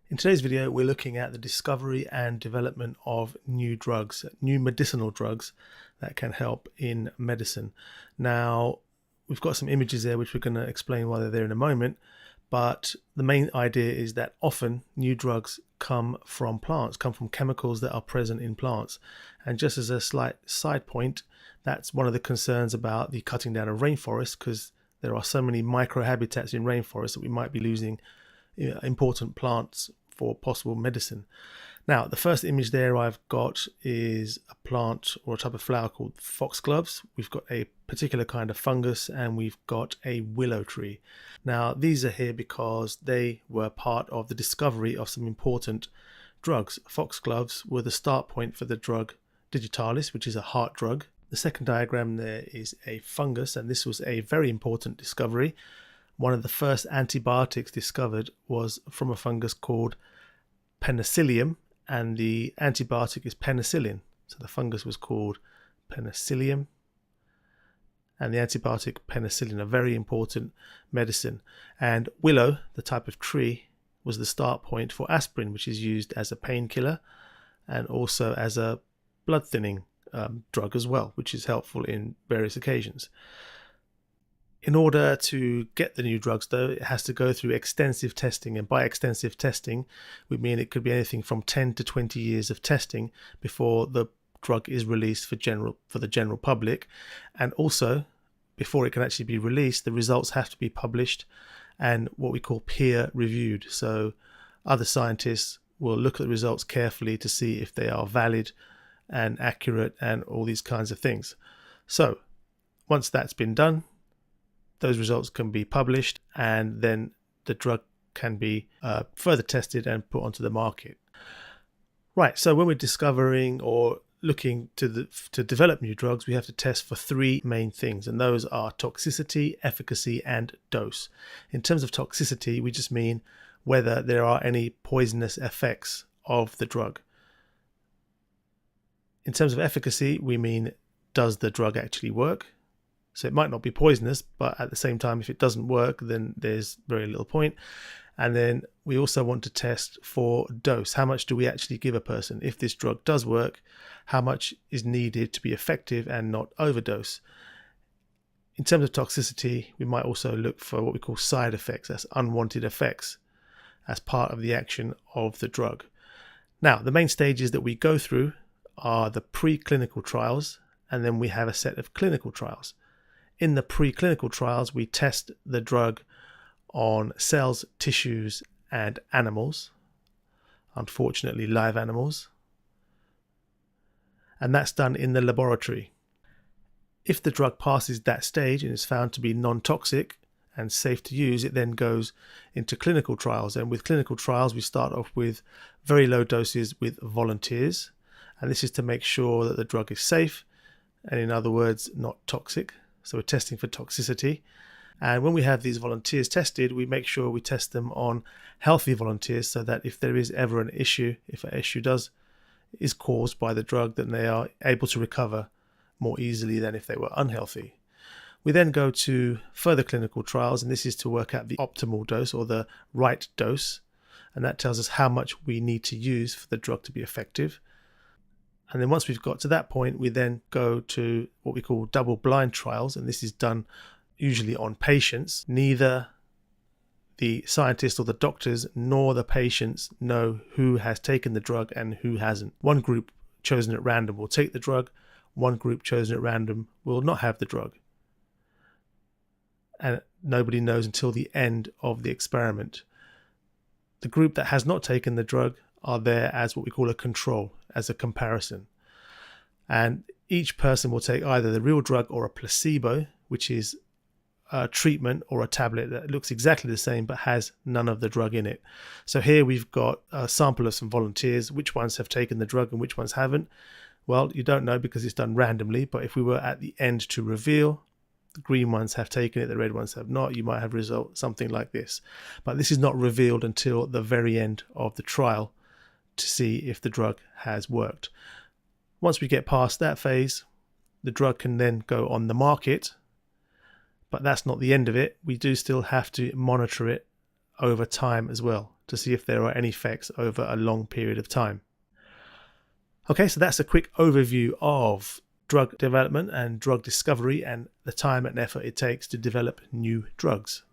In today's video, we're looking at the discovery and development of new drugs, new medicinal drugs that can help in medicine. Now, we've got some images there which we're going to explain why they're there in a moment, but the main idea is that often new drugs come from plants, come from chemicals that are present in plants. And just as a slight side point, that's one of the concerns about the cutting down of rainforests, because there are so many microhabitats in rainforests that we might be losing important plants for possible medicine. Now, the first image there I've got is a plant or a type of flower called foxgloves. We've got a particular kind of fungus and we've got a willow tree. Now, these are here because they were part of the discovery of some important drugs. Foxgloves were the start point for the drug digitalis, which is a heart drug. The second diagram there is a fungus, and this was a very important discovery. One of the first antibiotics discovered was from a fungus called Penicillium, and the antibiotic is penicillin. So the fungus was called Penicillium, and the antibiotic penicillin, a very important medicine. And willow, the type of tree, was the start point for aspirin, which is used as a painkiller and also as a blood thinning drug as well, which is helpful in various occasions. In order to get the new drugs, though, it has to go through extensive testing, and by extensive testing we mean it could be anything from 10 to 20 years of testing before the drug is released for the general public. And also, before it can actually be released, the results have to be published and what we call peer reviewed. So other scientists will look at the results carefully to see if they are valid and accurate and all these kinds of things. So once that's been done, those results can be published, and then the drug can be further tested and put onto the market. Right, so when we're discovering or looking to develop new drugs, we have to test for three main things, and those are toxicity, efficacy, and dose. In terms of toxicity, we just mean whether there are any poisonous effects of the drug. In terms of efficacy, we mean, does the drug actually work? So it might not be poisonous, but at the same time, if it doesn't work, then there's very little point. And then we also want to test for dose. How much do we actually give a person? If this drug does work, how much is needed to be effective and not overdose? In terms of toxicity, we might also look for what we call side effects, that's unwanted effects, as part of the action of the drug. Now, the main stages that we go through are the preclinical trials, and then we have a set of clinical trials. In the preclinical trials, we test the drug on cells, tissues, and animals, unfortunately live animals, and that's done in the laboratory. If the drug passes that stage and is found to be non-toxic and safe to use, it then goes into clinical trials. And with clinical trials, we start off with very low doses with volunteers, and this is to make sure that the drug is safe and, in other words, not toxic. So we're testing for toxicity. And when we have these volunteers tested, we make sure we test them on healthy volunteers, so that if there is ever an issue, if an issue is caused by the drug, then they are able to recover more easily than if they were unhealthy. We then go to further clinical trials, and this is to work out the optimal dose or the right dose. And that tells us how much we need to use for the drug to be effective. And then once we've got to that point, we then go to what we call double-blind trials, and this is done usually on patients. Neither the scientists or the doctors nor the patients know who has taken the drug and who hasn't. One group chosen at random will take the drug, one group chosen at random will not have the drug. And nobody knows until the end of the experiment. The group that has not taken the drug are there as what we call a control, as a comparison. And each person will take either the real drug or a placebo, which is a treatment or a tablet that looks exactly the same but has none of the drug in it. So here we've got a sample of some volunteers. Which ones have taken the drug and which ones haven't? Well, you don't know because it's done randomly, but if we were at the end to reveal, the green ones have taken it, the red ones have not, you might have result something like this. But this is not revealed until the very end of the trial to see if the drug has worked. Once we get past that phase, the drug can then go on the market, but that's not the end of it. We do still have to monitor it over time as well to see if there are any effects over a long period of time. Okay, so that's a quick overview of drug development and drug discovery and the time and effort it takes to develop new drugs.